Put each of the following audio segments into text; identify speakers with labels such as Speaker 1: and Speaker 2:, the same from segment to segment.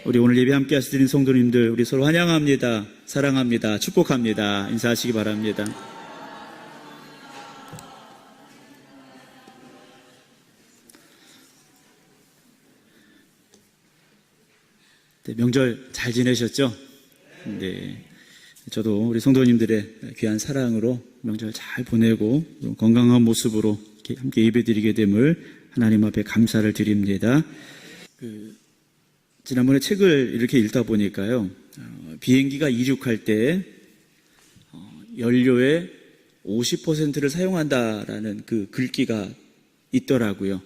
Speaker 1: 우리 오늘 예배 함께 하시는 성도님들, 우리 서로 환영합니다. 사랑합니다. 축복합니다. 인사하시기 바랍니다. 네, 명절 잘 지내셨죠? 네. 저도 우리 성도님들의 귀한 사랑으로 명절 잘 보내고 건강한 모습으로 함께 예배드리게 됨을 하나님 앞에 감사를 드립니다. 지난번에 책을 이렇게 읽다 보니까요, 비행기가 이륙할 때 연료의 50%를 사용한다라는 그 글귀가 있더라고요.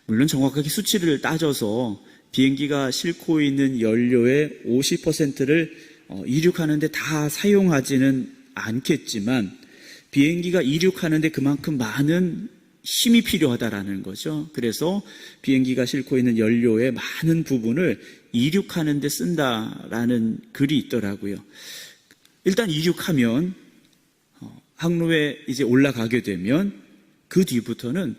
Speaker 1: 물론 정확하게 수치를 따져서 비행기가 싣고 있는 연료의 50%를 이륙하는데 다 사용하지는 않겠지만 비행기가 이륙하는데 그만큼 많은 힘이 필요하다라는 거죠. 그래서 비행기가 싣고 있는 연료의 많은 부분을 이륙하는 데 쓴다라는 글이 있더라고요. 일단 이륙하면 항로에 이제 올라가게 되면 그 뒤부터는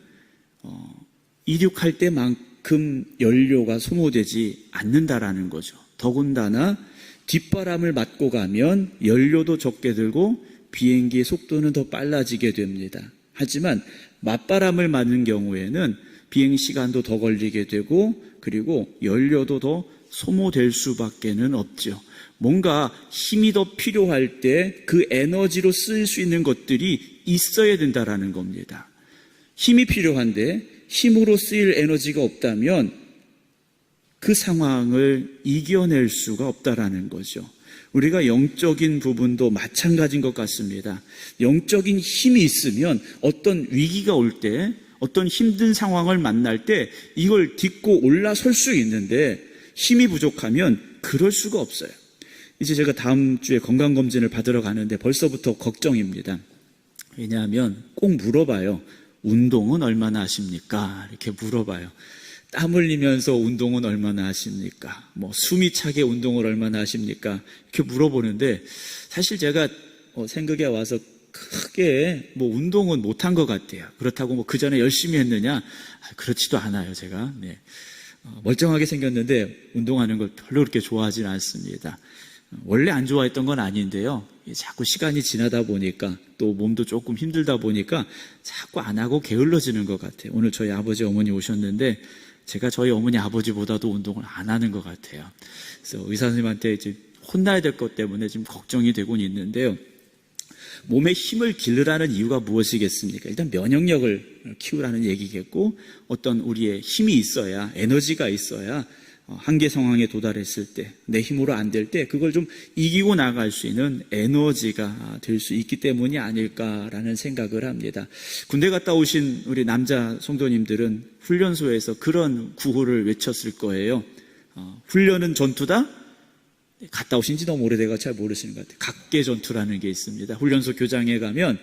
Speaker 1: 이륙할 때만큼 연료가 소모되지 않는다라는 거죠. 더군다나 뒷바람을 맞고 가면 연료도 적게 들고 비행기의 속도는 더 빨라지게 됩니다. 하지만 맞바람을 맞는 경우에는 비행 시간도 더 걸리게 되고 그리고 연료도 더 소모될 수밖에는 없죠. 뭔가 힘이 더 필요할 때 그 에너지로 쓸 수 있는 것들이 있어야 된다라는 겁니다. 힘이 필요한데 힘으로 쓰일 에너지가 없다면 그 상황을 이겨낼 수가 없다라는 거죠. 우리가 영적인 부분도 마찬가지인 것 같습니다. 영적인 힘이 있으면 어떤 위기가 올 때, 어떤 힘든 상황을 만날 때 이걸 딛고 올라설 수 있는데 힘이 부족하면 그럴 수가 없어요. 이제 제가 다음 주에 건강검진을 받으러 가는데 벌써부터 걱정입니다. 왜냐하면 꼭 물어봐요. 운동은 얼마나 하십니까? 이렇게 물어봐요. 땀 흘리면서 운동은 얼마나 하십니까? 숨이 차게 운동을 얼마나 하십니까? 이렇게 물어보는데 사실 제가 생각에 와서 크게 운동은 못한 것 같아요. 그렇다고 그 전에 열심히 했느냐? 그렇지도 않아요, 제가. 네. 멀쩡하게 생겼는데 운동하는 걸 별로 그렇게 좋아하지는 않습니다. 원래 안 좋아했던 건 아닌데요. 자꾸 시간이 지나다 보니까 또 몸도 조금 힘들다 보니까 자꾸 안 하고 게을러지는 것 같아요. 오늘 저희 아버지 어머니 오셨는데 제가 저희 어머니 아버지보다도 운동을 안 하는 것 같아요. 그래서 의사 선생님한테 이제 혼나야 될 것 때문에 지금 걱정이 되곤 있는데요. 몸에 힘을 기르라는 이유가 무엇이겠습니까? 일단 면역력을 키우라는 얘기겠고 어떤 우리의 힘이 있어야, 에너지가 있어야 한계 상황에 도달했을 때, 내 힘으로 안 될 때 그걸 좀 이기고 나갈 수 있는 에너지가 될 수 있기 때문이 아닐까라는 생각을 합니다. 군대 갔다 오신 우리 남자 성도님들은 훈련소에서 그런 구호를 외쳤을 거예요. 훈련은 전투다? 갔다 오신 지 너무 오래돼서 잘 모르시는 것 같아요. 각계 전투라는 게 있습니다. 훈련소 교장에 가면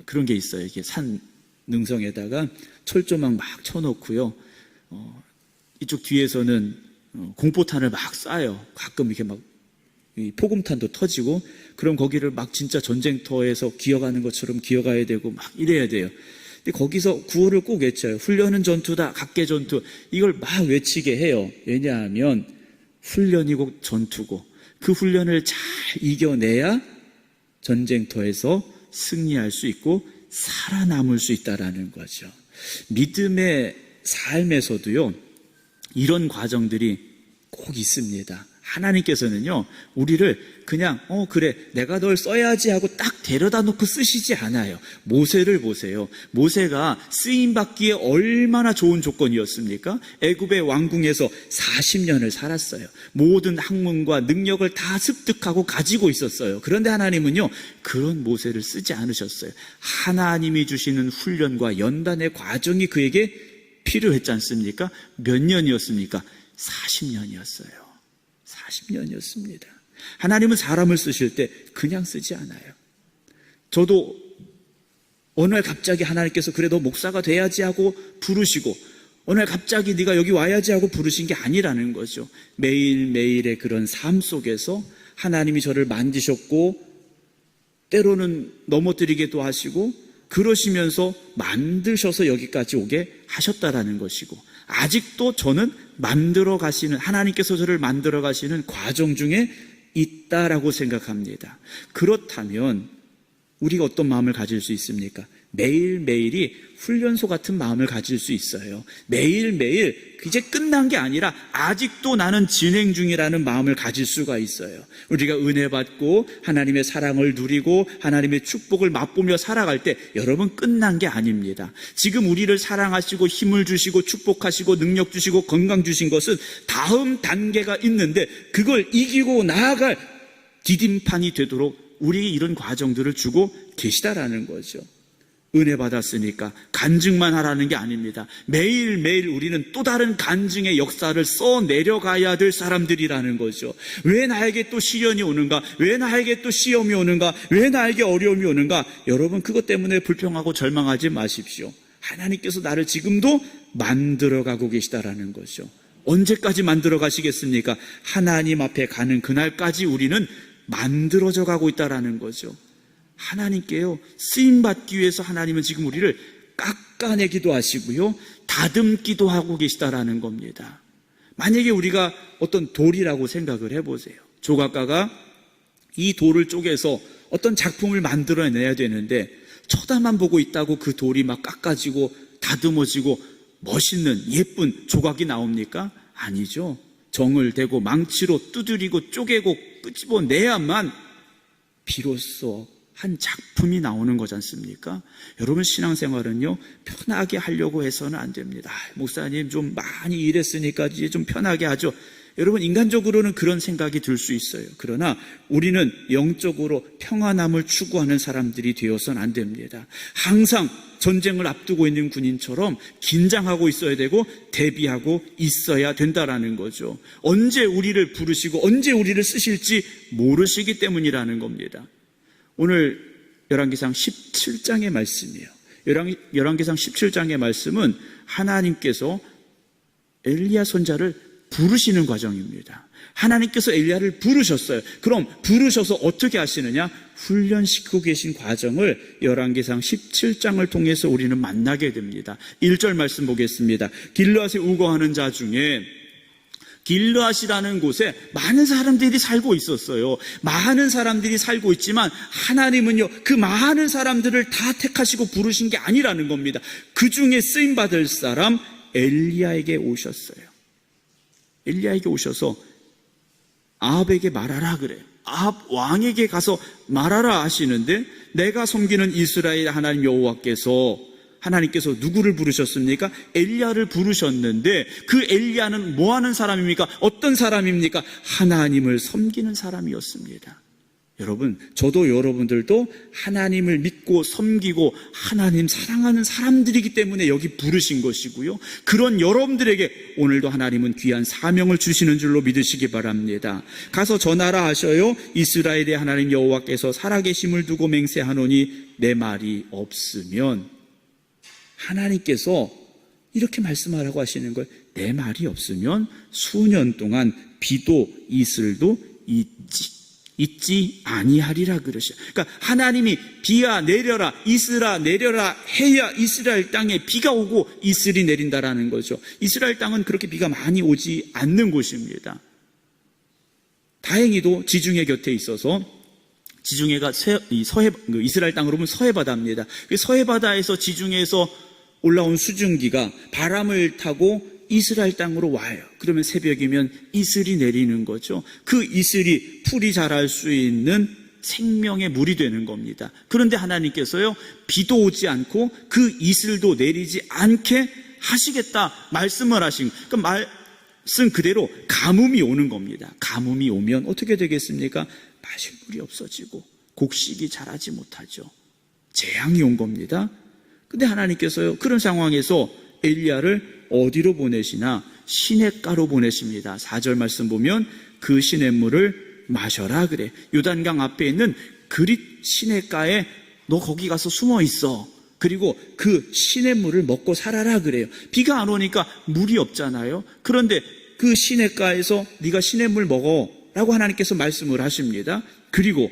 Speaker 1: 그런 게 있어요. 이게 산 능성에다가 철조망 막 쳐놓고요. 이쪽 뒤에서는 공포탄을 막 쏴요. 가끔 이렇게 막 포금탄도 터지고, 그럼 거기를 막 진짜 전쟁터에서 기어가는 것처럼 기어가야 되고 막 이래야 돼요. 근데 거기서 구호를 꼭 외쳐요. 훈련은 전투다, 각계 전투. 이걸 막 외치게 해요. 왜냐하면 훈련이고 전투고 그 훈련을 잘 이겨내야 전쟁터에서 승리할 수 있고 살아남을 수 있다라는 거죠. 믿음의 삶에서도요, 이런 과정들이 꼭 있습니다. 하나님께서는요, 우리를 그냥 그래 내가 널 써야지 하고 딱 데려다 놓고 쓰시지 않아요. 모세를 보세요. 모세가 쓰임받기에 얼마나 좋은 조건이었습니까? 애굽의 왕궁에서 40년을 살았어요. 모든 학문과 능력을 다 습득하고 가지고 있었어요. 그런데 하나님은요, 그런 모세를 쓰지 않으셨어요. 하나님이 주시는 훈련과 연단의 과정이 그에게 필요했지 않습니까? 몇 년이었습니까? 40년이었어요. 40년이었습니다. 하나님은 사람을 쓰실 때 그냥 쓰지 않아요. 저도 어느 날 갑자기 하나님께서 그래 너 목사가 돼야지 하고 부르시고 어느 날 갑자기 네가 여기 와야지 하고 부르신 게 아니라는 거죠. 매일매일의 그런 삶 속에서 하나님이 저를 만지셨고 때로는 넘어뜨리기도 하시고 그러시면서 만드셔서 여기까지 오게 하셨다라는 것이고, 아직도 저는 만들어 가시는, 하나님께서 저를 만들어 가시는 과정 중에 있다라고 생각합니다. 그렇다면 우리가 어떤 마음을 가질 수 있습니까? 매일매일이 훈련소 같은 마음을 가질 수 있어요. 매일매일 이제 끝난 게 아니라 아직도 나는 진행 중이라는 마음을 가질 수가 있어요. 우리가 은혜 받고 하나님의 사랑을 누리고 하나님의 축복을 맛보며 살아갈 때 여러분 끝난 게 아닙니다. 지금 우리를 사랑하시고 힘을 주시고 축복하시고 능력 주시고 건강 주신 것은 다음 단계가 있는데 그걸 이기고 나아갈 디딤판이 되도록 우리에게 이런 과정들을 주고 계시다라는 거죠. 은혜 받았으니까 간증만 하라는 게 아닙니다. 매일매일 우리는 또 다른 간증의 역사를 써내려가야 될 사람들이라는 거죠. 왜 나에게 또 시련이 오는가? 왜 나에게 또 시험이 오는가? 왜 나에게 어려움이 오는가? 여러분 그것 때문에 불평하고 절망하지 마십시오. 하나님께서 나를 지금도 만들어가고 계시다라는 거죠. 언제까지 만들어 가시겠습니까? 하나님 앞에 가는 그날까지 우리는 만들어져 가고 있다라는 거죠. 하나님께요, 쓰임받기 위해서 하나님은 지금 우리를 깎아내기도 하시고요, 다듬기도 하고 계시다라는 겁니다. 만약에 우리가 어떤 돌이라고 생각을 해보세요. 조각가가 이 돌을 쪼개서 어떤 작품을 만들어내야 되는데 쳐다만 보고 있다고 그 돌이 막 깎아지고 다듬어지고 멋있는 예쁜 조각이 나옵니까? 아니죠. 정을 대고 망치로 두드리고 쪼개고 끄집어내야만 비로소 한 작품이 나오는 거지 않습니까? 여러분 신앙생활은요 편하게 하려고 해서는 안 됩니다. 목사님 좀 많이 일했으니까 이제 좀 편하게 하죠. 여러분 인간적으로는 그런 생각이 들 수 있어요. 그러나 우리는 영적으로 평안함을 추구하는 사람들이 되어서는 안 됩니다. 항상 전쟁을 앞두고 있는 군인처럼 긴장하고 있어야 되고 대비하고 있어야 된다라는 거죠. 언제 우리를 부르시고 언제 우리를 쓰실지 모르시기 때문이라는 겁니다. 오늘 열왕기상 17장의 말씀이에요. 열왕기상 17장의 말씀은 하나님께서 엘리야 선지자를 부르시는 과정입니다. 하나님께서 엘리야를 부르셨어요. 그럼 부르셔서 어떻게 하시느냐? 훈련시키고 계신 과정을 열왕기상 17장을 통해서 우리는 만나게 됩니다. 1절 말씀 보겠습니다. 길르앗에 우거하는 자 중에 길르앗이라는 곳에 많은 사람들이 살고 있었어요. 많은 사람들이 살고 있지만 하나님은요 그 많은 사람들을 다 택하시고 부르신 게 아니라는 겁니다. 그 중에 쓰임받을 사람 엘리야에게 오셨어요. 엘리야에게 오셔서 아합에게 말하라 그래요. 아합 왕에게 가서 말하라 하시는데 내가 섬기는 이스라엘 하나님 여호와께서 하나님께서 누구를 부르셨습니까? 엘리야를 부르셨는데 그 엘리야는 뭐 하는 사람입니까? 어떤 사람입니까? 하나님을 섬기는 사람이었습니다. 여러분, 저도 여러분들도 하나님을 믿고 섬기고 하나님 사랑하는 사람들이기 때문에 여기 부르신 것이고요. 그런 여러분들에게 오늘도 하나님은 귀한 사명을 주시는 줄로 믿으시기 바랍니다. 가서 전하라 하셔요. 이스라엘의 하나님 여호와께서 살아계심을 두고 맹세하노니 내 말이 없으면, 하나님께서 이렇게 말씀하라고 하시는 걸, 내 말이 없으면 수년 동안 비도 이슬도 있지 아니하리라 그러셔. 그러니까 하나님이 비야 내려라, 이슬아 내려라 해야 이스라엘 땅에 비가 오고 이슬이 내린다라는 거죠. 이스라엘 땅은 그렇게 비가 많이 오지 않는 곳입니다. 다행히도 지중해 곁에 있어서, 지중해가 이스라엘 땅으로 보면 서해바다입니다. 서해바다에서 지중해에서 올라온 수증기가 바람을 타고 이스라엘 땅으로 와요. 그러면 새벽이면 이슬이 내리는 거죠. 그 이슬이 풀이 자랄 수 있는 생명의 물이 되는 겁니다. 그런데 하나님께서요, 비도 오지 않고 그 이슬도 내리지 않게 하시겠다 말씀을 하신, 그 말씀 그대로 가뭄이 오는 겁니다. 가뭄이 오면 어떻게 되겠습니까? 마실 물이 없어지고 곡식이 자라지 못하죠. 재앙이 온 겁니다. 근데 하나님께서요, 그런 상황에서 엘리야를 어디로 보내시나? 시냇가로 보내십니다. 4절 말씀 보면 그 시냇물을 마셔라 그래. 요단강 앞에 있는 그릿 시냇가에 너 거기 가서 숨어 있어. 그리고 그 시냇물을 먹고 살아라 그래요. 비가 안 오니까 물이 없잖아요. 그런데 그 시냇가에서 네가 시냇물 먹어 라고 하나님께서 말씀을 하십니다. 그리고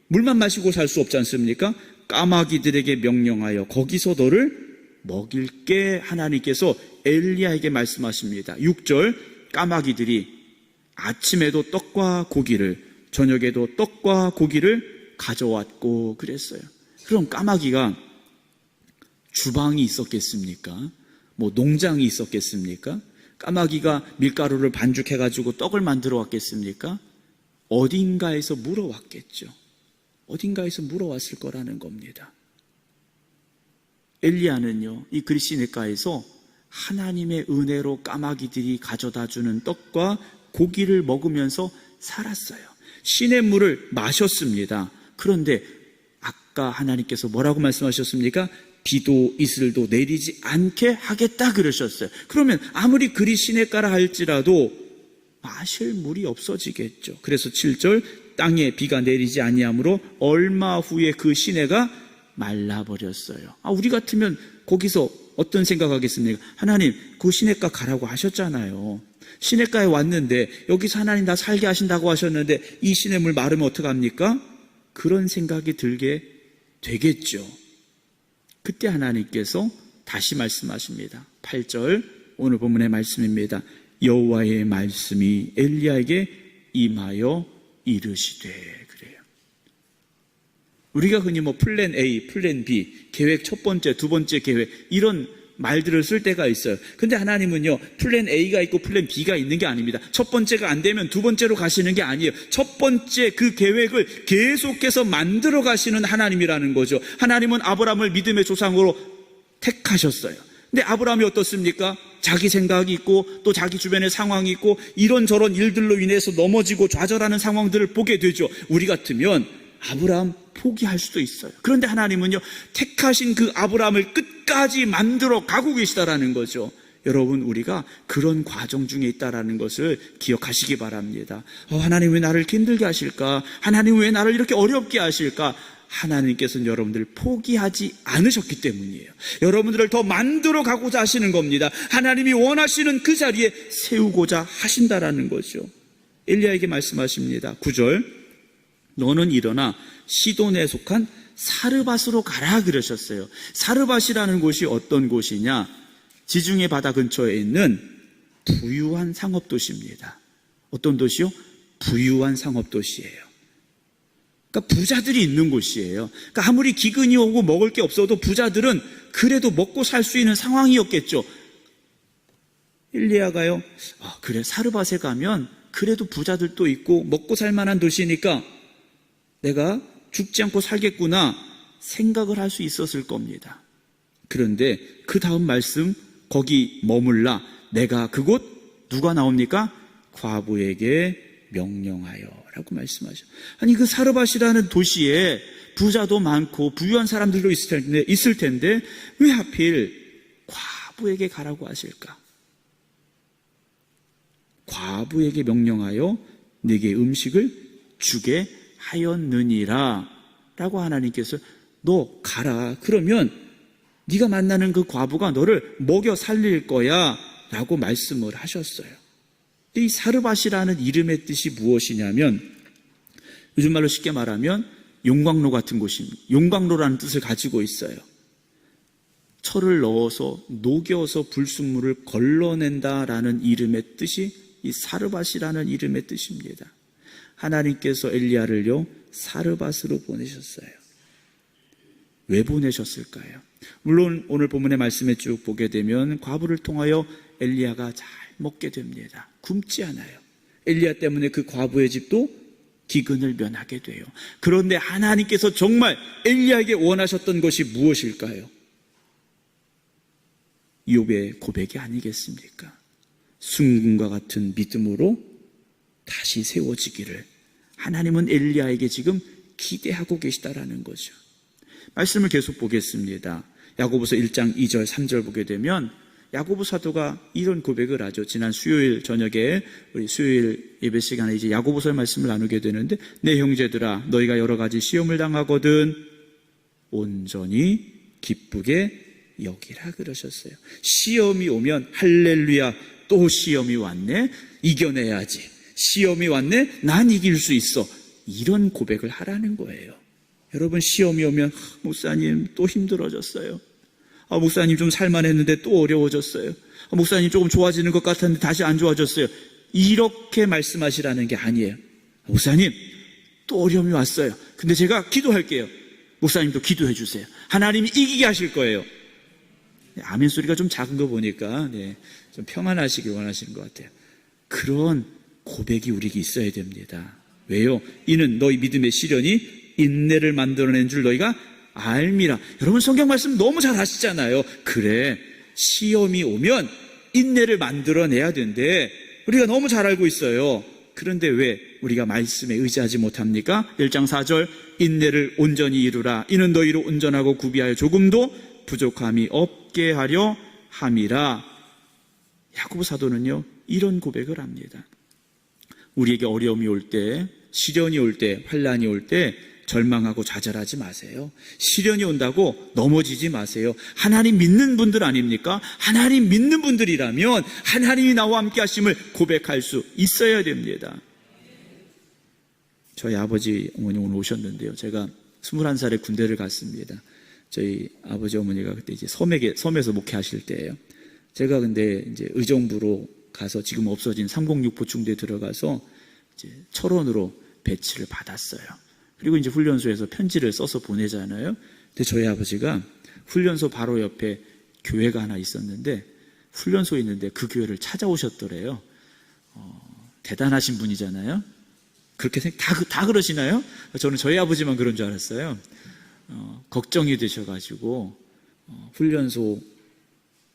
Speaker 1: 물만 마시고 살 수 없지 않습니까? 까마귀들에게 명령하여 거기서 너를 먹일 게 하나님께서 엘리야에게 말씀하십니다. 6절, 까마귀들이 아침에도 떡과 고기를, 저녁에도 떡과 고기를 가져왔고 그랬어요. 그럼 까마귀가 주방이 있었겠습니까? 뭐 농장이 있었겠습니까? 까마귀가 밀가루를 반죽해가지고 떡을 만들어 왔겠습니까? 어딘가에서 물어왔겠죠. 어딘가에서 물어왔을 거라는 겁니다. 엘리야는요, 이 그리시네가에서 하나님의 은혜로 까마귀들이 가져다 주는 떡과 고기를 먹으면서 살았어요. 시냇물을 마셨습니다. 그런데 아까 하나님께서 뭐라고 말씀하셨습니까? 비도 이슬도 내리지 않게 하겠다 그러셨어요. 그러면 아무리 그리 시냇가라 할지라도 마실 물이 없어지겠죠. 그래서 7절, 땅에 비가 내리지 아니하므로 얼마 후에 그 시내가 말라버렸어요. 우리 같으면 거기서 어떤 생각하겠습니까? 하나님, 그 시냇가 가라고 하셨잖아요. 시냇가에 왔는데 여기서 하나님 나 살게 하신다고 하셨는데 이 시냇물 마르면 어떡합니까? 그런 생각이 들게 되겠죠. 그때 하나님께서 다시 말씀하십니다. 8절, 오늘 본문의 말씀입니다. 여호와의 말씀이 엘리야에게 임하여 이르시되, 그래요. 우리가 흔히 플랜 A, 플랜 B, 계획 첫 번째, 두 번째 계획, 이런 말들을 쓸 때가 있어요. 근데 하나님은요, 플랜 A가 있고 플랜 B가 있는 게 아닙니다. 첫 번째가 안 되면 두 번째로 가시는 게 아니에요. 첫 번째 그 계획을 계속해서 만들어 가시는 하나님이라는 거죠. 하나님은 아브라함을 믿음의 조상으로 택하셨어요. 근데 아브라함이 어떻습니까? 자기 생각이 있고 또 자기 주변의 상황이 있고 이런저런 일들로 인해서 넘어지고 좌절하는 상황들을 보게 되죠. 우리 같으면 아브라함 포기할 수도 있어요. 그런데 하나님은요, 택하신 그 아브라함을 끝까지 만들어 가고 계시다라는 거죠. 여러분, 우리가 그런 과정 중에 있다라는 것을 기억하시기 바랍니다. 하나님 왜 나를 이렇게 힘들게 하실까? 하나님 왜 나를 이렇게 어렵게 하실까? 하나님께서는 여러분들을 포기하지 않으셨기 때문이에요. 여러분들을 더 만들어 가고자 하시는 겁니다. 하나님이 원하시는 그 자리에 세우고자 하신다라는 거죠. 엘리야에게 말씀하십니다. 9절, 너는 일어나 시돈에 속한 사르밧으로 가라 그러셨어요. 사르밧이라는 곳이 어떤 곳이냐? 지중해 바다 근처에 있는 부유한 상업도시입니다. 어떤 도시요? 부유한 상업도시예요. 그러니까 부자들이 있는 곳이에요. 그러니까 아무리 기근이 오고 먹을 게 없어도 부자들은 그래도 먹고 살 수 있는 상황이었겠죠. 엘리야가요, 그래, 사르밧에 가면 그래도 부자들도 있고 먹고 살 만한 도시니까 내가 죽지 않고 살겠구나 생각을 할 수 있었을 겁니다. 그런데 그 다음 말씀, 거기 머물라, 내가 그곳, 누가 나옵니까? 과부에게 명령하여 라고 말씀하죠. 아니, 그 사르밧이라는 도시에 부자도 많고 부유한 사람들도 있을 텐데 왜 하필 과부에게 가라고 하실까? 과부에게 명령하여 네게 음식을 주게 하였느니라 라고 하나님께서 너 가라. 그러면 네가 만나는 그 과부가 너를 먹여 살릴 거야 라고 말씀을 하셨어요. 이 사르밧이라는 이름의 뜻이 무엇이냐면, 요즘 말로 쉽게 말하면 용광로 같은 곳입니다. 용광로라는 뜻을 가지고 있어요. 철을 넣어서 녹여서 불순물을 걸러낸다라는 이름의 뜻이 이 사르밧이라는 이름의 뜻입니다. 하나님께서 엘리야를요, 사르밧으로 보내셨어요. 왜 보내셨을까요? 물론 오늘 본문의 말씀에 쭉 보게 되면 과부를 통하여 엘리야가 잘 먹게 됩니다. 굶지 않아요. 엘리야 때문에 그 과부의 집도 기근을 면하게 돼요. 그런데 하나님께서 정말 엘리야에게 원하셨던 것이 무엇일까요? 욥의 고백이 아니겠습니까? 순금과 같은 믿음으로 다시 세워지기를 하나님은 엘리야에게 지금 기대하고 계시다라는 거죠. 말씀을 계속 보겠습니다. 야고보서 1장 2절 3절 보게 되면 야고보 사도가 이런 고백을 하죠. 지난 수요일 저녁에 우리 수요일 예배 시간에 이제 야고보서의 말씀을 나누게 되는데, 내 형제들아 너희가 여러 가지 시험을 당하거든 온전히 기쁘게 여기라 그러셨어요. 시험이 오면 할렐루야, 또 시험이 왔네, 이겨내야지. 시험이 왔네, 난 이길 수 있어. 이런 고백을 하라는 거예요. 여러분, 시험이 오면 목사님 또 힘들어졌어요. 목사님 좀 살만했는데 또 어려워졌어요. 목사님 조금 좋아지는 것 같았는데 다시 안 좋아졌어요. 이렇게 말씀하시라는 게 아니에요. 목사님, 또 어려움이 왔어요. 근데 제가 기도할게요. 목사님도 기도해 주세요. 하나님이 이기게 하실 거예요. 아멘 소리가 좀 작은 거 보니까 좀 평안하시길 원하시는 것 같아요. 그런 고백이 우리에게 있어야 됩니다. 왜요? 이는 너희 믿음의 시련이 인내를 만들어낸 줄 너희가 알미라. 여러분 성경 말씀 너무 잘 아시잖아요. 그래, 시험이 오면 인내를 만들어내야 되는데 우리가 너무 잘 알고 있어요. 그런데 왜 우리가 말씀에 의지하지 못합니까? 1장 4절, 인내를 온전히 이루라. 이는 너희로 온전하고 구비하여 조금도 부족함이 없게 하려 함이라. 야고보 사도는요, 이런 고백을 합니다. 우리에게 어려움이 올 때, 시련이 올 때, 환난이 올 때 절망하고 좌절하지 마세요. 시련이 온다고 넘어지지 마세요. 하나님 믿는 분들 아닙니까? 하나님 믿는 분들이라면 하나님이 나와 함께 하심을 고백할 수 있어야 됩니다. 저희 아버지 어머니 오늘 오셨는데요. 제가 21살에 군대를 갔습니다. 저희 아버지 어머니가 그때 이제 섬에서 목회하실 때예요. 제가 근데 이제 의정부로 가서 지금 없어진 306 보충대에 들어가서 이제 철원으로 배치를 받았어요. 그리고 이제 훈련소에서 편지를 써서 보내잖아요. 근데 저희 아버지가 훈련소 바로 옆에 교회가 하나 있었는데 훈련소에 있는데 그 교회를 찾아오셨더래요. 대단하신 분이잖아요. 그렇게 다 그러시나요? 저는 저희 아버지만 그런 줄 알았어요. 걱정이 되셔가지고 훈련소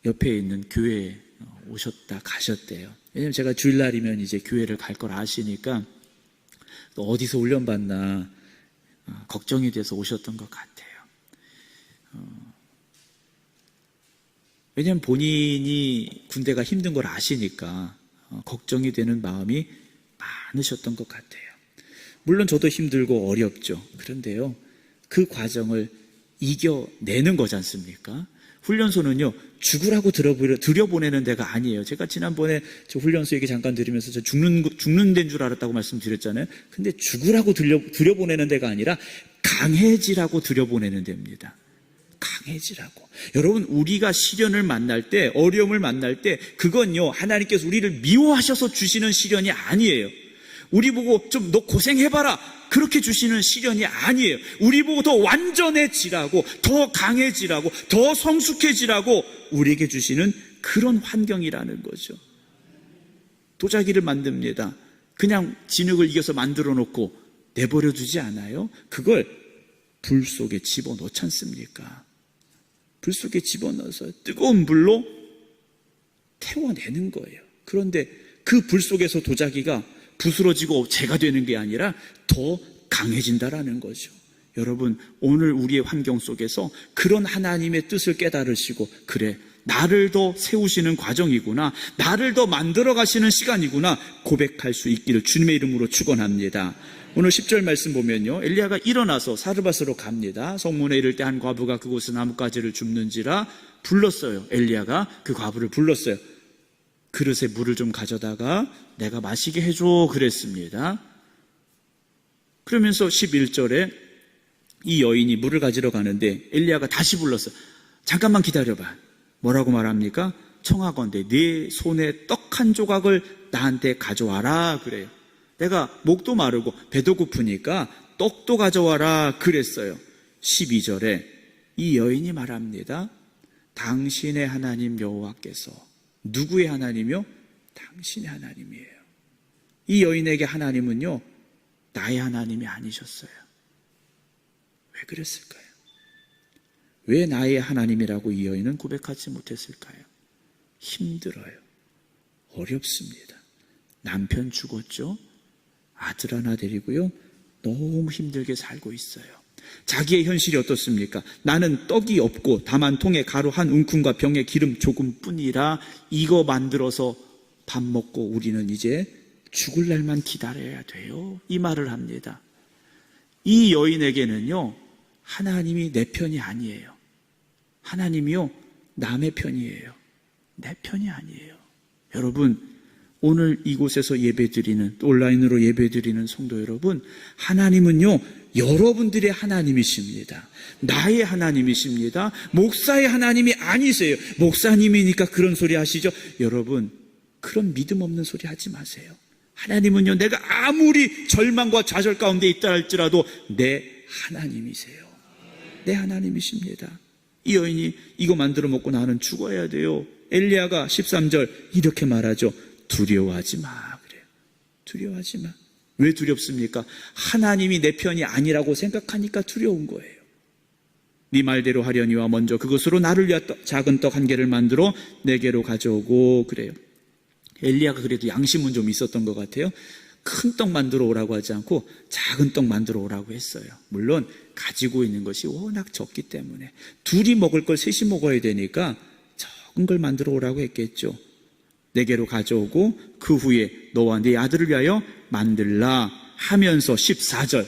Speaker 1: 옆에 있는 교회에 오셨다 가셨대요. 왜냐면 제가 주일날이면 이제 교회를 갈 걸 아시니까 또 어디서 훈련받나 걱정이 돼서 오셨던 것 같아요. 왜냐하면 본인이 군대가 힘든 걸 아시니까 걱정이 되는 마음이 많으셨던 것 같아요. 물론 저도 힘들고 어렵죠. 그런데요, 그 과정을 이겨내는 거지 않습니까? 훈련소는요, 죽으라고 들여보내는 데가 아니에요. 제가 지난번에 저 훈련소 얘기 잠깐 들으면서 저 죽는 데인 줄 알았다고 말씀드렸잖아요. 근데 죽으라고 들여보내는 데가 아니라 강해지라고 들여보내는 데입니다. 강해지라고. 여러분, 우리가 시련을 만날 때, 어려움을 만날 때, 그건요, 하나님께서 우리를 미워하셔서 주시는 시련이 아니에요. 우리 보고 좀 너 고생해봐라, 그렇게 주시는 시련이 아니에요. 우리 보고 더 완전해지라고, 더 강해지라고, 더 성숙해지라고 우리에게 주시는 그런 환경이라는 거죠. 도자기를 만듭니다. 그냥 진흙을 이겨서 만들어 놓고 내버려 두지 않아요. 그걸 불 속에 집어넣지 않습니까? 불 속에 집어넣어서 뜨거운 불로 태워내는 거예요. 그런데 그 불 속에서 도자기가 부스러지고 재가 되는 게 아니라 더 강해진다라는 거죠. 여러분, 오늘 우리의 환경 속에서 그런 하나님의 뜻을 깨달으시고, 그래, 나를 더 세우시는 과정이구나, 나를 더 만들어 가시는 시간이구나 고백할 수 있기를 주님의 이름으로 축원합니다. 오늘 10절 말씀 보면요, 엘리야가 일어나서 사르밧으로 갑니다. 성문에 이를 때 한 과부가 그곳에 나뭇가지를 줍는지라 불렀어요. 엘리야가 그 과부를 불렀어요. 그릇에 물을 좀 가져다가 내가 마시게 해줘 그랬습니다. 그러면서 11절에 이 여인이 물을 가지러 가는데 엘리야가 다시 불렀어요. 잠깐만 기다려봐. 뭐라고 말합니까? 청하건대 네 손에 떡 한 조각을 나한테 가져와라 그래요. 내가 목도 마르고 배도 고프니까 떡도 가져와라 그랬어요. 12절에 이 여인이 말합니다. 당신의 하나님 여호와께서, 누구의 하나님이요? 당신의 하나님이에요. 이 여인에게 하나님은요, 나의 하나님이 아니셨어요. 왜 그랬을까요? 왜 나의 하나님이라고 이 여인은 고백하지 못했을까요? 힘들어요. 어렵습니다. 남편 죽었죠? 아들 하나 데리고요, 너무 힘들게 살고 있어요. 자기의 현실이 어떻습니까? 나는 떡이 없고 다만 통에 가루 한 움큼과 병에 기름 조금뿐이라 이거 만들어서 밥 먹고 우리는 이제 죽을 날만 기다려야 돼요. 이 말을 합니다. 이 여인에게는요, 하나님이 내 편이 아니에요. 하나님이요, 남의 편이에요. 내 편이 아니에요. 여러분, 오늘 이곳에서 예배드리는, 온라인으로 예배드리는 성도 여러분, 하나님은요, 여러분들의 하나님이십니다. 나의 하나님이십니다. 목사의 하나님이 아니세요. 목사님이니까 그런 소리 하시죠. 여러분, 그런 믿음 없는 소리 하지 마세요. 하나님은요, 내가 아무리 절망과 좌절 가운데 있다 할지라도 내 하나님이세요. 내 하나님이십니다. 이 여인이 이거 만들어 먹고 나는 죽어야 돼요. 엘리야가 13절 이렇게 말하죠. 두려워하지 마. 그래요. 두려워하지 마. 왜 두렵습니까? 하나님이 내 편이 아니라고 생각하니까 두려운 거예요. 네 말대로 하려니와 먼저 그것으로 나를 위한 작은 떡 한 개를 만들어 내게로 가져오고. 그래요. 엘리야가 그래도 양심은 좀 있었던 것 같아요. 큰 떡 만들어 오라고 하지 않고 작은 떡 만들어 오라고 했어요. 물론 가지고 있는 것이 워낙 적기 때문에 둘이 먹을 걸 셋이 먹어야 되니까 적은 걸 만들어 오라고 했겠죠. 내게로 가져오고 그 후에 너와 네 아들을 위하여 만들라 하면서 14절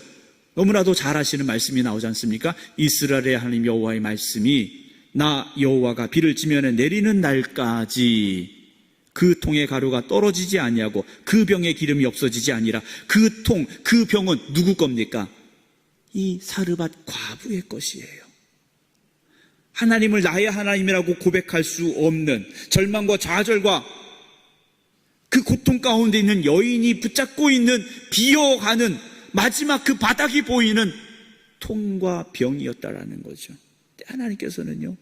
Speaker 1: 너무나도 잘 아시는 말씀이 나오지 않습니까? 이스라엘의 하나님 여호와의 말씀이 나 여호와가 비를 지면에 내리는 날까지 그 통의 가루가 떨어지지 아니하고 그 병의 기름이 없어지지 아니라 그 통, 그 병은 누구 겁니까? 이 사르밧 과부의 것이에요. 하나님을 나의 하나님이라고 고백할 수 없는 절망과 좌절과 그 고통 가운데 있는 여인이 붙잡고 있는 비어가는 마지막 그 바닥이 보이는 통과 병이었다라는 거죠. 하나님께서는요,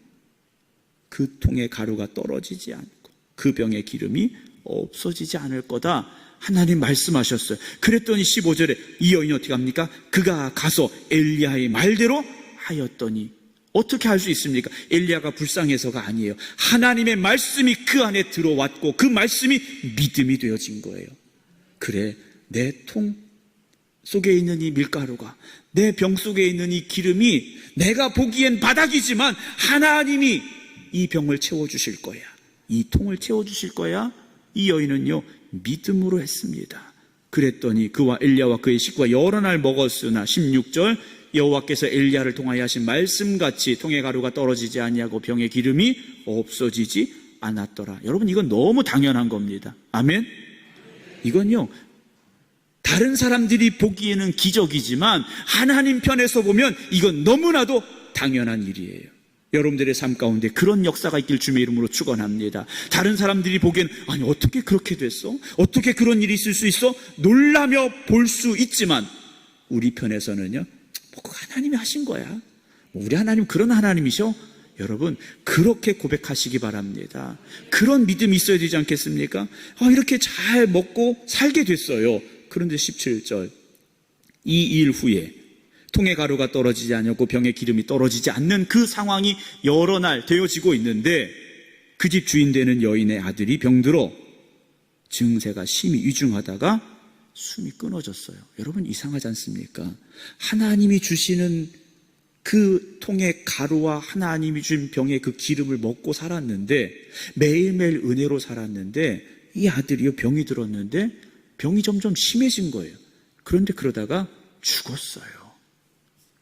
Speaker 1: 그 통의 가루가 떨어지지 않고 그 병의 기름이 없어지지 않을 거다. 하나님 말씀하셨어요. 그랬더니 15절에 이 여인이 어떻게 합니까? 그가 가서 엘리야의 말대로 하였더니 어떻게 할 수 있습니까? 엘리야가 불쌍해서가 아니에요. 하나님의 말씀이 그 안에 들어왔고 그 말씀이 믿음이 되어진 거예요. 그래, 내 통 속에 있는 이 밀가루가, 내 병 속에 있는 이 기름이 내가 보기엔 바닥이지만 하나님이 이 병을 채워주실 거야. 이 통을 채워주실 거야. 이 여인은요, 믿음으로 했습니다. 그랬더니 그와 엘리야와 그의 식구가 여러 날 먹었으나 16절 여호와께서 엘리야를 통하여 하신 말씀같이 통의 가루가 떨어지지 아니하고 병의 기름이 없어지지 않았더라. 여러분, 이건 너무 당연한 겁니다. 아멘? 이건요, 다른 사람들이 보기에는 기적이지만 하나님 편에서 보면 이건 너무나도 당연한 일이에요. 여러분들의 삶 가운데 그런 역사가 있길 주님의 이름으로 축원합니다. 다른 사람들이 보기엔 아니 어떻게 그렇게 됐어? 어떻게 그런 일이 있을 수 있어? 놀라며 볼 수 있지만 우리 편에서는요, 하나님이 하신 거야. 우리 하나님 그런 하나님이셔? 여러분, 그렇게 고백하시기 바랍니다. 그런 믿음이 있어야 되지 않겠습니까? 이렇게 잘 먹고 살게 됐어요. 그런데 17절 이 일 후에 통의 가루가 떨어지지 않았고 병의 기름이 떨어지지 않는 그 상황이 여러 날 되어지고 있는데 그 집 주인 되는 여인의 아들이 병들어 증세가 심히 위중하다가 숨이 끊어졌어요. 여러분, 이상하지 않습니까? 하나님이 주시는 그 통의 가루와 하나님이 주신 병의 그 기름을 먹고 살았는데, 매일매일 은혜로 살았는데, 이 아들이요, 병이 들었는데 병이 점점 심해진 거예요. 그런데 그러다가 죽었어요.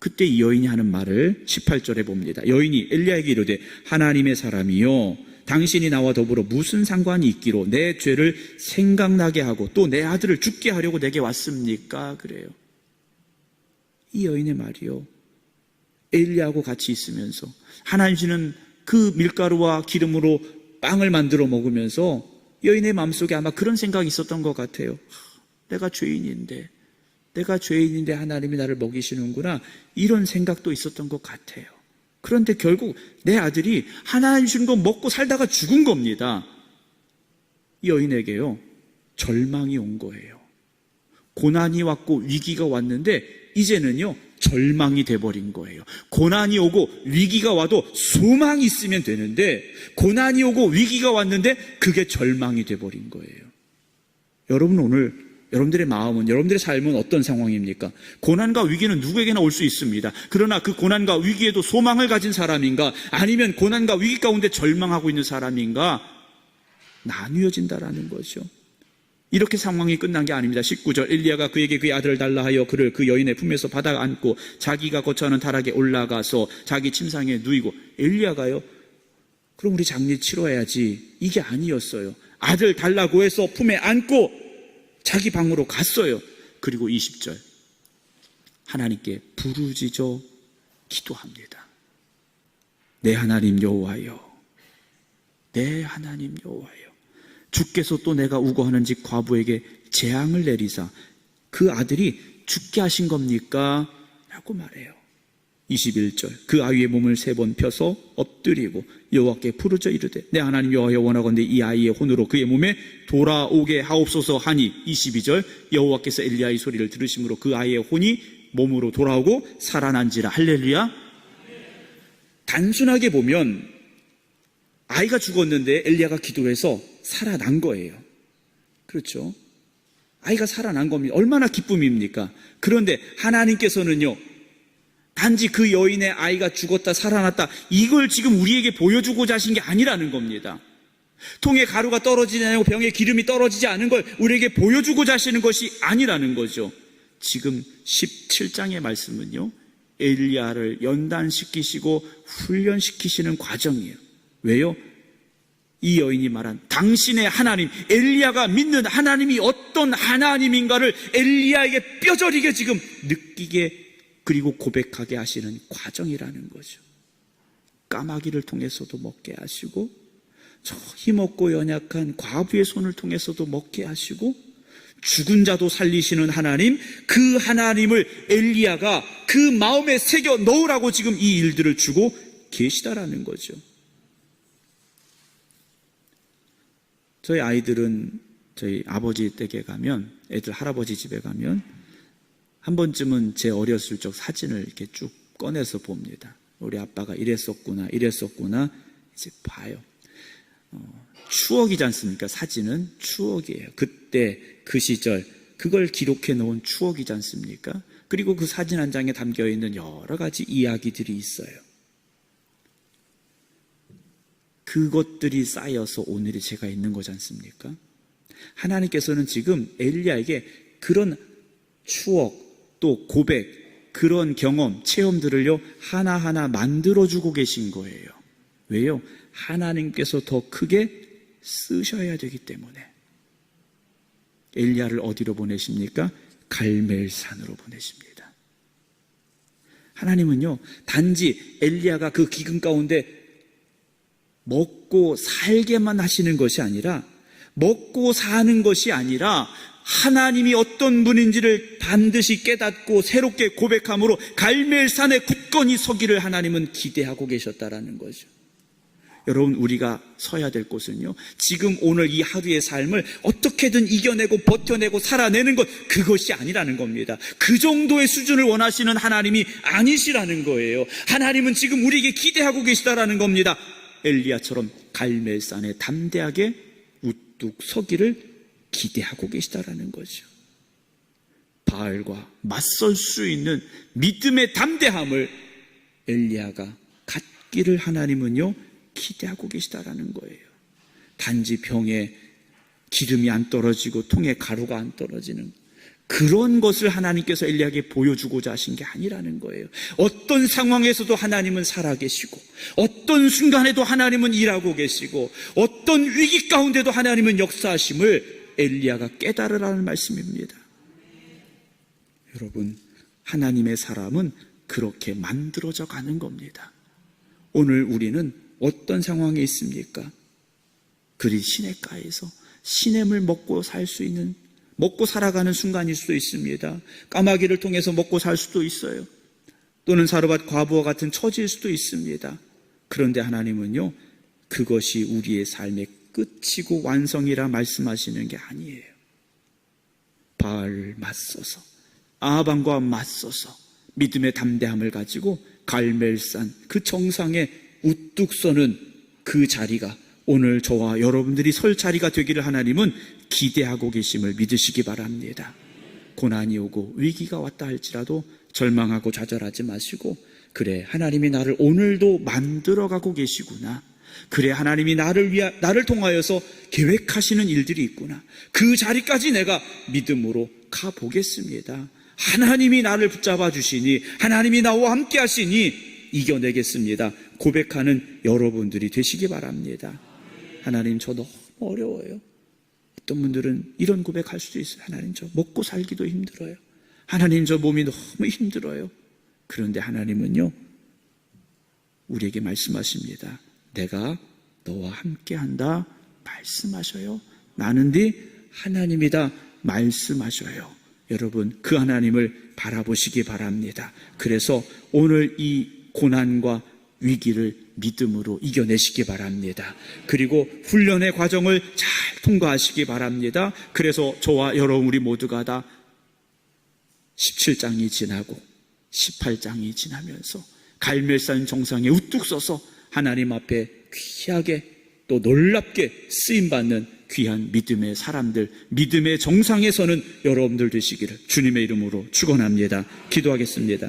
Speaker 1: 그때 이 여인이 하는 말을 18절에 봅니다. 여인이 엘리야에게 이르되 하나님의 사람이요, 당신이 나와 더불어 무슨 상관이 있기로 내 죄를 생각나게 하고 또 내 아들을 죽게 하려고 내게 왔습니까? 그래요. 이 여인의 말이요, 엘리야하고 같이 있으면서 하나님 주는 그 밀가루와 기름으로 빵을 만들어 먹으면서 여인의 마음속에 아마 그런 생각이 있었던 것 같아요. 내가 죄인인데 하나님이 나를 먹이시는구나, 이런 생각도 있었던 것 같아요. 그런데 결국 내 아들이 하나님 주신 거 먹고 살다가 죽은 겁니다. 이 여인에게요, 절망이 온 거예요. 고난이 왔고 위기가 왔는데 이제는요, 절망이 돼버린 거예요. 고난이 오고 위기가 와도 소망이 있으면 되는데 고난이 오고 위기가 왔는데 그게 절망이 돼버린 거예요. 여러분, 오늘 여러분들의 마음은, 여러분들의 삶은 어떤 상황입니까? 고난과 위기는 누구에게나 올 수 있습니다. 그러나 그 고난과 위기에도 소망을 가진 사람인가, 아니면 고난과 위기 가운데 절망하고 있는 사람인가, 나뉘어진다라는 거죠. 이렇게 상황이 끝난 게 아닙니다. 19절 엘리야가 그에게 그의 아들을 달라 하여 그를 그 여인의 품에서 받아 안고 자기가 거처하는 타락에 올라가서 자기 침상에 누이고. 엘리야가요, 그럼 우리 장례 치러야지, 이게 아니었어요. 아들 달라고 해서 품에 안고 자기 방으로 갔어요. 그리고 20절 하나님께 부르짖어 기도합니다. 내 하나님 여호와여, 내 하나님 여호와여, 주께서 또 내가 우거하는지 과부에게 재앙을 내리사 그 아들이 죽게 하신 겁니까? 라고 말해요. 21절 그 아이의 몸을 3번 펴서 엎드리고 여호와께 부르짖어 이르되 내 하나님 여호와여 원하건대 이 아이의 혼으로 그의 몸에 돌아오게 하옵소서 하니 22절 여호와께서 엘리야의 소리를 들으심으로 그 아이의 혼이 몸으로 돌아오고 살아난지라. 할렐루야. 단순하게 보면 아이가 죽었는데 엘리야가 기도해서 살아난 거예요. 그렇죠? 아이가 살아난 겁니다. 얼마나 기쁨입니까? 그런데 하나님께서는요, 단지 그 여인의 아이가 죽었다 살아났다 이걸 지금 우리에게 보여주고자 하신 게 아니라는 겁니다. 통에 가루가 떨어지지 않고 병에 기름이 떨어지지 않은 걸 우리에게 보여주고자 하시는 것이 아니라는 거죠. 지금 17장의 말씀은요, 엘리야를 연단시키시고 훈련시키시는 과정이에요. 왜요? 이 여인이 말한 당신의 하나님, 엘리야가 믿는 하나님이 어떤 하나님인가를 엘리야에게 뼈저리게 지금 느끼게 그리고 고백하게 하시는 과정이라는 거죠. 까마귀를 통해서도 먹게 하시고 저 힘없고 연약한 과부의 손을 통해서도 먹게 하시고 죽은 자도 살리시는 하나님, 그 하나님을 엘리야가 그 마음에 새겨 넣으라고 지금 이 일들을 주고 계시다라는 거죠. 저희 아이들은 저희 아버지 댁에 가면, 애들 할아버지 집에 가면 한 번쯤은 제 어렸을 적 사진을 이렇게 쭉 꺼내서 봅니다. 우리 아빠가 이랬었구나 이제 봐요. 추억이지 않습니까? 사진은 추억이에요. 그때 그 시절 그걸 기록해 놓은 추억이지 않습니까? 그리고 그 사진 한 장에 담겨 있는 여러 가지 이야기들이 있어요. 그것들이 쌓여서 오늘이 제가 있는 거지 않습니까? 하나님께서는 지금 엘리야에게 그런 추억 또 고백, 그런 경험, 체험들을요 하나하나 만들어주고 계신 거예요. 왜요? 하나님께서 더 크게 쓰셔야 되기 때문에. 엘리야를 어디로 보내십니까? 갈멜산으로 보내십니다. 하나님은요 단지 엘리야가 그 기근 가운데 먹고 살게만 하시는 것이 아니라, 먹고 사는 것이 아니라 하나님이 어떤 분인지를 반드시 깨닫고 새롭게 고백함으로 갈멜산에 굳건히 서기를 하나님은 기대하고 계셨다라는 거죠. 여러분, 우리가 서야 될 곳은요, 지금 오늘 이 하루의 삶을 어떻게든 이겨내고 버텨내고 살아내는 것, 그것이 아니라는 겁니다. 그 정도의 수준을 원하시는 하나님이 아니시라는 거예요. 하나님은 지금 우리에게 기대하고 계시다라는 겁니다. 엘리야처럼 갈멜산에 담대하게 우뚝 서기를 기대하고 계시다라는 거죠. 바알과 맞설 수 있는 믿음의 담대함을 엘리야가 갖기를 하나님은요 기대하고 계시다라는 거예요. 단지 병에 기름이 안 떨어지고 통에 가루가 안 떨어지는 그런 것을 하나님께서 엘리야에게 보여주고자 하신 게 아니라는 거예요. 어떤 상황에서도 하나님은 살아계시고, 어떤 순간에도 하나님은 일하고 계시고, 어떤 위기 가운데도 하나님은 역사하심을 엘리야가 깨달으라는 말씀입니다. 여러분, 하나님의 사람은 그렇게 만들어져 가는 겁니다. 오늘 우리는 어떤 상황에 있습니까? 그리 시냇가에서 시냇을 먹고 살 수 있는, 먹고 살아가는 순간일 수도 있습니다. 까마귀를 통해서 먹고 살 수도 있어요. 또는 사르밧 과부와 같은 처지일 수도 있습니다. 그런데 하나님은요, 그것이 우리의 삶의 끝이고 완성이라 말씀하시는 게 아니에요. 바알을 맞서서, 아합왕과 맞서서 믿음의 담대함을 가지고 갈멜산 그 정상에 우뚝 서는 그 자리가 오늘 저와 여러분들이 설 자리가 되기를 하나님은 기대하고 계심을 믿으시기 바랍니다. 고난이 오고 위기가 왔다 할지라도 절망하고 좌절하지 마시고, 그래, 하나님이 나를 오늘도 만들어가고 계시구나. 그래, 하나님이 나를 통하여서 계획하시는 일들이 있구나. 그 자리까지 내가 믿음으로 가보겠습니다. 하나님이 나를 붙잡아 주시니, 하나님이 나와 함께 하시니 이겨내겠습니다. 고백하는 여러분들이 되시기 바랍니다. 하나님, 저 너무 어려워요. 어떤 분들은 이런 고백할 수도 있어요. 하나님, 저 먹고 살기도 힘들어요. 하나님, 저 몸이 너무 힘들어요. 그런데 하나님은요, 우리에게 말씀하십니다. 내가 너와 함께한다 말씀하셔요. 나는 네 하나님이다 말씀하셔요. 여러분, 그 하나님을 바라보시기 바랍니다. 그래서 오늘 이 고난과 위기를 믿음으로 이겨내시기 바랍니다. 그리고 훈련의 과정을 잘 통과하시기 바랍니다. 그래서 저와 여러분 우리 모두가 다 17장이 지나고 18장이 지나면서 갈멜산 정상에 우뚝 서서 하나님 앞에 귀하게 또 놀랍게 쓰임받는 귀한 믿음의 사람들, 믿음의 정상에 서는 여러분들 되시기를 주님의 이름으로 축원합니다. 기도하겠습니다.